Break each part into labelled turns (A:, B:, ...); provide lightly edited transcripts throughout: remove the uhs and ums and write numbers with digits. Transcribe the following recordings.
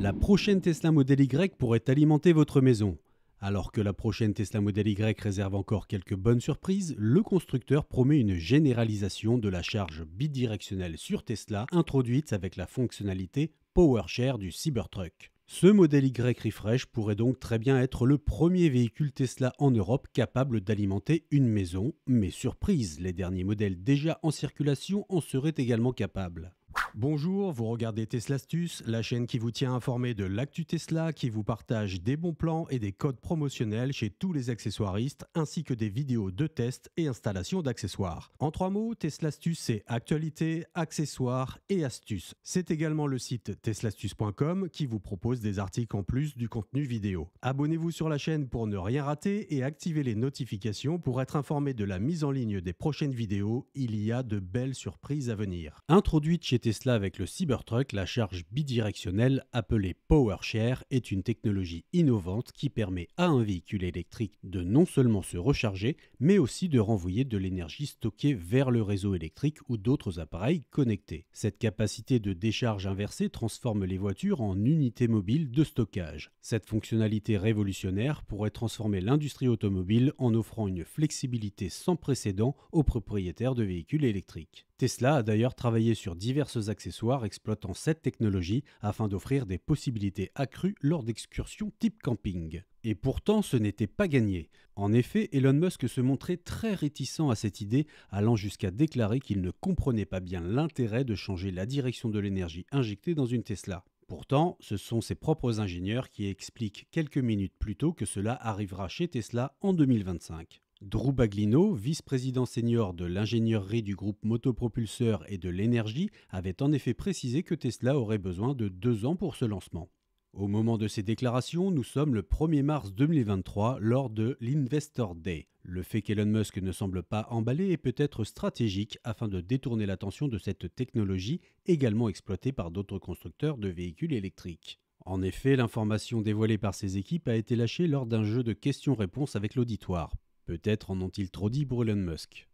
A: La prochaine Tesla Model Y pourrait alimenter votre maison. Alors que la prochaine Tesla Model Y réserve encore quelques bonnes surprises, le constructeur promet une généralisation de la charge bidirectionnelle sur Tesla introduite avec la fonctionnalité PowerShare du Cybertruck. Ce Model Y Refresh pourrait donc très bien être le premier véhicule Tesla en Europe capable d'alimenter une maison, mais surprise, les derniers modèles déjà en circulation en seraient également capables. Bonjour, vous regardez Tesla Astuces, la chaîne qui vous tient informé de l'actu Tesla, qui vous partage des bons plans et des codes promotionnels chez tous les accessoiristes, ainsi que des vidéos de tests et installation d'accessoires. En 3 mots, Tesla Astuces, c'est actualité, accessoires et astuces. C'est également le site teslastuces.com qui vous propose des articles en plus du contenu vidéo. Abonnez-vous sur la chaîne pour ne rien rater et activez les notifications pour être informé de la mise en ligne des prochaines vidéos. Il y a de belles surprises à venir. Introduite chez Tesla avec le Cybertruck, la charge bidirectionnelle appelée PowerShare est une technologie innovante qui permet à un véhicule électrique de non seulement se recharger, mais aussi de renvoyer de l'énergie stockée vers le réseau électrique ou d'autres appareils connectés. Cette capacité de décharge inversée transforme les voitures en unités mobiles de stockage. Cette fonctionnalité révolutionnaire pourrait transformer l'industrie automobile en offrant une flexibilité sans précédent aux propriétaires de véhicules électriques. Tesla a d'ailleurs travaillé sur divers accessoires exploitant cette technologie afin d'offrir des possibilités accrues lors d'excursions type camping. Et pourtant, ce n'était pas gagné. En effet, Elon Musk se montrait très réticent à cette idée, allant jusqu'à déclarer qu'il ne comprenait pas bien l'intérêt de changer la direction de l'énergie injectée dans une Tesla. Pourtant, ce sont ses propres ingénieurs qui expliquent quelques minutes plus tôt que cela arrivera chez Tesla en 2025. Drew Baglino, vice-président senior de l'ingénierie du groupe Motopropulseur et de l'énergie, avait en effet précisé que Tesla aurait besoin de 2 ans pour ce lancement. Au moment de ces déclarations, nous sommes le 1er mars 2023 lors de l'Investor Day. Le fait qu'Elon Musk ne semble pas emballé est peut-être stratégique afin de détourner l'attention de cette technologie également exploitée par d'autres constructeurs de véhicules électriques. En effet, l'information dévoilée par ses équipes a été lâchée lors d'un jeu de questions-réponses avec l'auditoire. Peut-être en ont-ils trop dit pour Elon Musk.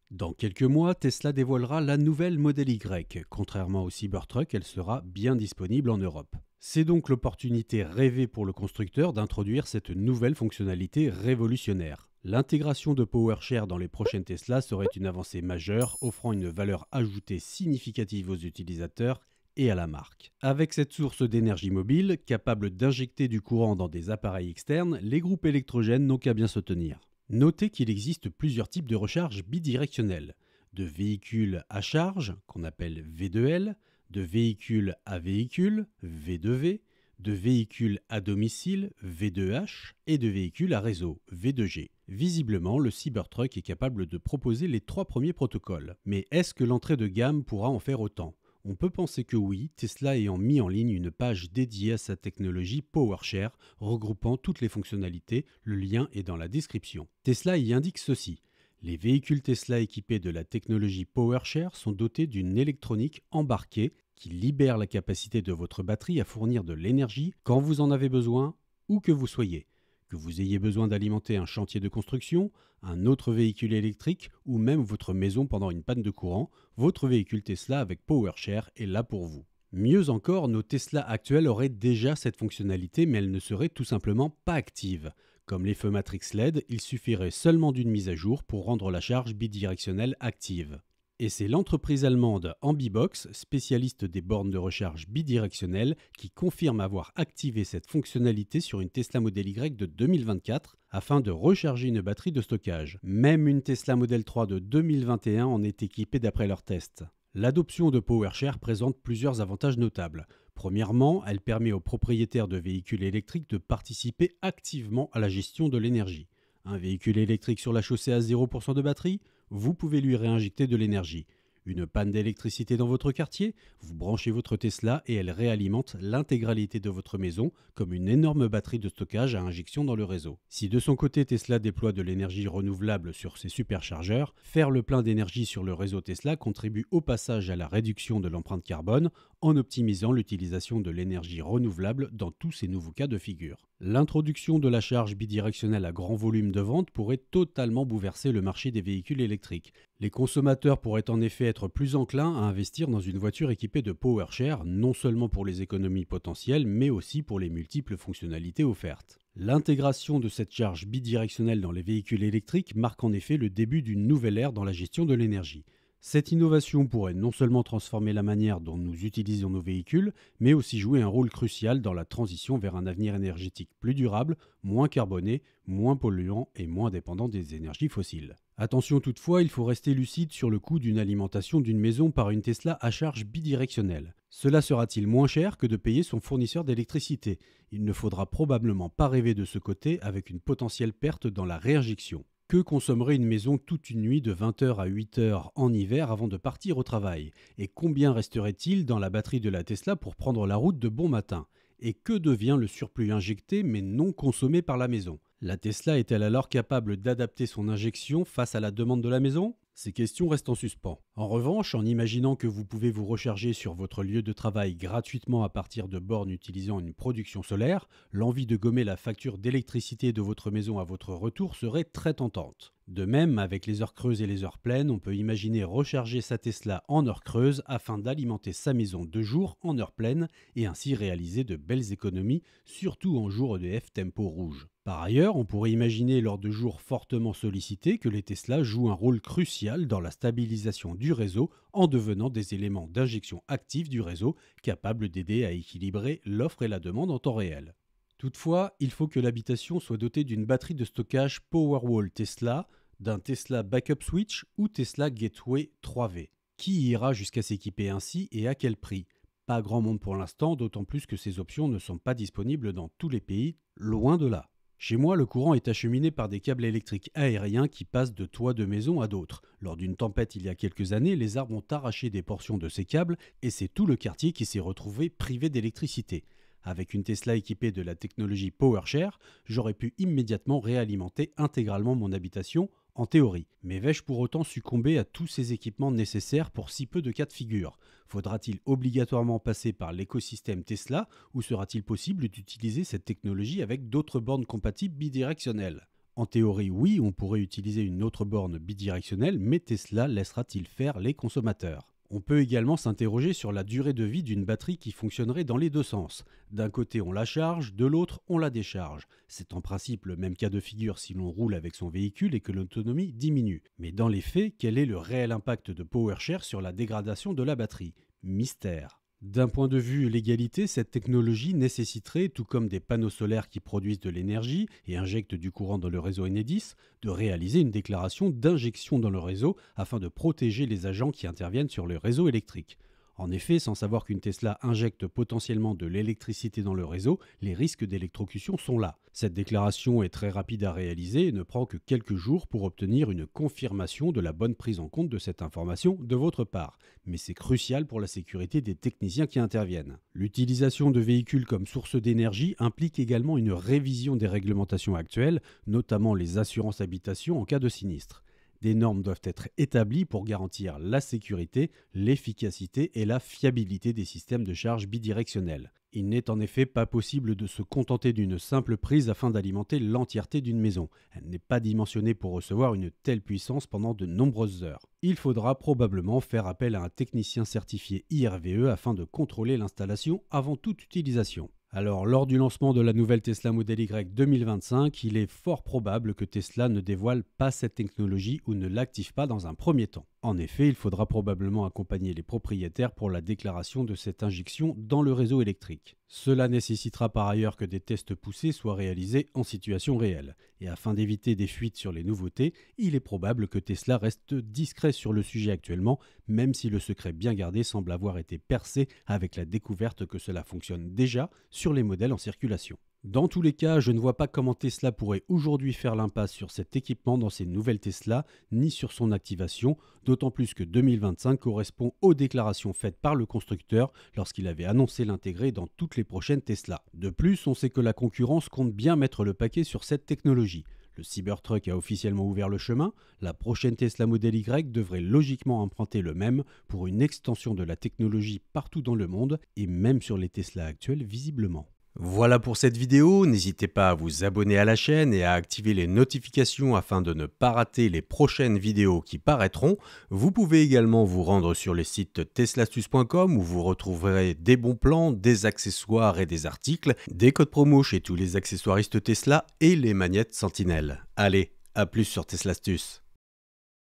A: Dans quelques mois, Tesla dévoilera la nouvelle Model Y. Contrairement au Cybertruck, elle sera bien disponible en Europe. C'est donc l'opportunité rêvée pour le constructeur d'introduire cette nouvelle fonctionnalité révolutionnaire. L'intégration de PowerShare dans les prochaines Tesla serait une avancée majeure, offrant une valeur ajoutée significative aux utilisateurs et à la marque. Avec cette source d'énergie mobile, capable d'injecter du courant dans des appareils externes, les groupes électrogènes n'ont qu'à bien se tenir. Notez qu'il existe plusieurs types de recharge bidirectionnelle, de véhicules à charge, qu'on appelle V2L, de véhicules à véhicule, V2V, de véhicules à domicile, V2H, et de véhicules à réseau, V2G. Visiblement, le Cybertruck est capable de proposer les 3 premiers protocoles. Mais est-ce que l'entrée de gamme pourra en faire autant ? On peut penser que oui, Tesla ayant mis en ligne une page dédiée à sa technologie PowerShare, regroupant toutes les fonctionnalités, le lien est dans la description. Tesla y indique ceci. Les véhicules Tesla équipés de la technologie PowerShare sont dotés d'une électronique embarquée qui libère la capacité de votre batterie à fournir de l'énergie quand vous en avez besoin, où que vous soyez. Que vous ayez besoin d'alimenter un chantier de construction, un autre véhicule électrique ou même votre maison pendant une panne de courant, votre véhicule Tesla avec PowerShare est là pour vous. Mieux encore, nos Tesla actuels auraient déjà cette fonctionnalité mais elle ne serait tout simplement pas active. Comme les feux Matrix LED, il suffirait seulement d'une mise à jour pour rendre la charge bidirectionnelle active. Et c'est l'entreprise allemande Ambibox, spécialiste des bornes de recharge bidirectionnelles, qui confirme avoir activé cette fonctionnalité sur une Tesla Model Y de 2024 afin de recharger une batterie de stockage. Même une Tesla Model 3 de 2021 en est équipée d'après leurs tests. L'adoption de PowerShare présente plusieurs avantages notables. Premièrement, elle permet aux propriétaires de véhicules électriques de participer activement à la gestion de l'énergie. Un véhicule électrique sur la chaussée à 0% de batterie, vous pouvez lui réinjecter de l'énergie. Une panne d'électricité dans votre quartier, vous branchez votre Tesla et elle réalimente l'intégralité de votre maison comme une énorme batterie de stockage à injection dans le réseau. Si de son côté Tesla déploie de l'énergie renouvelable sur ses superchargeurs, faire le plein d'énergie sur le réseau Tesla contribue au passage à la réduction de l'empreinte carbone en optimisant l'utilisation de l'énergie renouvelable dans tous ces nouveaux cas de figure. L'introduction de la charge bidirectionnelle à grand volume de vente pourrait totalement bouleverser le marché des véhicules électriques. Les consommateurs pourraient en effet être plus enclins à investir dans une voiture équipée de PowerShare, non seulement pour les économies potentielles, mais aussi pour les multiples fonctionnalités offertes. L'intégration de cette charge bidirectionnelle dans les véhicules électriques marque en effet le début d'une nouvelle ère dans la gestion de l'énergie. Cette innovation pourrait non seulement transformer la manière dont nous utilisons nos véhicules, mais aussi jouer un rôle crucial dans la transition vers un avenir énergétique plus durable, moins carboné, moins polluant et moins dépendant des énergies fossiles. Attention toutefois, il faut rester lucide sur le coût d'une alimentation d'une maison par une Tesla à charge bidirectionnelle. Cela sera-t-il moins cher que de payer son fournisseur d'électricité? Il ne faudra probablement pas rêver de ce côté avec une potentielle perte dans la réinjection. Que consommerait une maison toute une nuit de 20h à 8h en hiver avant de partir au travail? Et combien resterait-il dans la batterie de la Tesla pour prendre la route de bon matin? Et que devient le surplus injecté mais non consommé par la maison? La Tesla est-elle alors capable d'adapter son injection face à la demande de la maison? Ces questions restent en suspens. En revanche, en imaginant que vous pouvez vous recharger sur votre lieu de travail gratuitement à partir de bornes utilisant une production solaire, l'envie de gommer la facture d'électricité de votre maison à votre retour serait très tentante. De même, avec les heures creuses et les heures pleines, on peut imaginer recharger sa Tesla en heures creuses afin d'alimenter sa maison de jour en heures pleines et ainsi réaliser de belles économies, surtout en jour EDF tempo rouge. Par ailleurs, on pourrait imaginer lors de jours fortement sollicités que les Tesla jouent un rôle crucial dans la stabilisation du réseau en devenant des éléments d'injection actifs du réseau capables d'aider à équilibrer l'offre et la demande en temps réel. Toutefois, il faut que l'habitation soit dotée d'une batterie de stockage Powerwall Tesla, d'un Tesla Backup Switch ou Tesla Gateway 3V. Qui ira jusqu'à s'équiper ainsi et à quel prix? Pas grand monde pour l'instant, d'autant plus que ces options ne sont pas disponibles dans tous les pays, loin de là. Chez moi, le courant est acheminé par des câbles électriques aériens qui passent de toits de maison à d'autres. Lors d'une tempête il y a quelques années, les arbres ont arraché des portions de ces câbles et c'est tout le quartier qui s'est retrouvé privé d'électricité. Avec une Tesla équipée de la technologie PowerShare, j'aurais pu immédiatement réalimenter intégralement mon habitation, en théorie. Mais vais-je pour autant succomber à tous ces équipements nécessaires pour si peu de cas de figure? Faudra-t-il obligatoirement passer par l'écosystème Tesla ou sera-t-il possible d'utiliser cette technologie avec d'autres bornes compatibles bidirectionnelles? En théorie, oui, on pourrait utiliser une autre borne bidirectionnelle, mais Tesla laissera-t-il faire les consommateurs? On peut également s'interroger sur la durée de vie d'une batterie qui fonctionnerait dans les deux sens. D'un côté on la charge, de l'autre on la décharge. C'est en principe le même cas de figure si l'on roule avec son véhicule et que l'autonomie diminue. Mais dans les faits, quel est le réel impact de PowerShare sur la dégradation de la batterie? Mystère. D'un point de vue légalité, cette technologie nécessiterait, tout comme des panneaux solaires qui produisent de l'énergie et injectent du courant dans le réseau Enedis, de réaliser une déclaration d'injection dans le réseau afin de protéger les agents qui interviennent sur le réseau électrique. En effet, sans savoir qu'une Tesla injecte potentiellement de l'électricité dans le réseau, les risques d'électrocution sont là. Cette déclaration est très rapide à réaliser et ne prend que quelques jours pour obtenir une confirmation de la bonne prise en compte de cette information de votre part. Mais c'est crucial pour la sécurité des techniciens qui interviennent. L'utilisation de véhicules comme source d'énergie implique également une révision des réglementations actuelles, notamment les assurances habitation en cas de sinistre. Des normes doivent être établies pour garantir la sécurité, l'efficacité et la fiabilité des systèmes de charge bidirectionnels. Il n'est en effet pas possible de se contenter d'une simple prise afin d'alimenter l'entièreté d'une maison. Elle n'est pas dimensionnée pour recevoir une telle puissance pendant de nombreuses heures. Il faudra probablement faire appel à un technicien certifié IRVE afin de contrôler l'installation avant toute utilisation. Alors, lors du lancement de la nouvelle Tesla Model Y 2025, il est fort probable que Tesla ne dévoile pas cette technologie ou ne l'active pas dans un premier temps. En effet, il faudra probablement accompagner les propriétaires pour la déclaration de cette injection dans le réseau électrique. Cela nécessitera par ailleurs que des tests poussés soient réalisés en situation réelle. Et afin d'éviter des fuites sur les nouveautés, il est probable que Tesla reste discret sur le sujet actuellement, même si le secret bien gardé semble avoir été percé avec la découverte que cela fonctionne déjà sur les modèles en circulation. Dans tous les cas, je ne vois pas comment Tesla pourrait aujourd'hui faire l'impasse sur cet équipement dans ses nouvelles Tesla, ni sur son activation, d'autant plus que 2025 correspond aux déclarations faites par le constructeur lorsqu'il avait annoncé l'intégrer dans toutes les prochaines Tesla. De plus, on sait que la concurrence compte bien mettre le paquet sur cette technologie. Le Cybertruck a officiellement ouvert le chemin, la prochaine Tesla Model Y devrait logiquement emprunter le même pour une extension de la technologie partout dans le monde et même sur les Tesla actuelles visiblement. Voilà pour cette vidéo, n'hésitez pas à vous abonner à la chaîne et à activer les notifications afin de ne pas rater les prochaines vidéos qui paraîtront. Vous pouvez également vous rendre sur le site teslastus.com où vous retrouverez des bons plans, des accessoires et des articles, des codes promo chez tous les accessoiristes Tesla et les manettes Sentinelle. Allez, à plus sur Teslastus.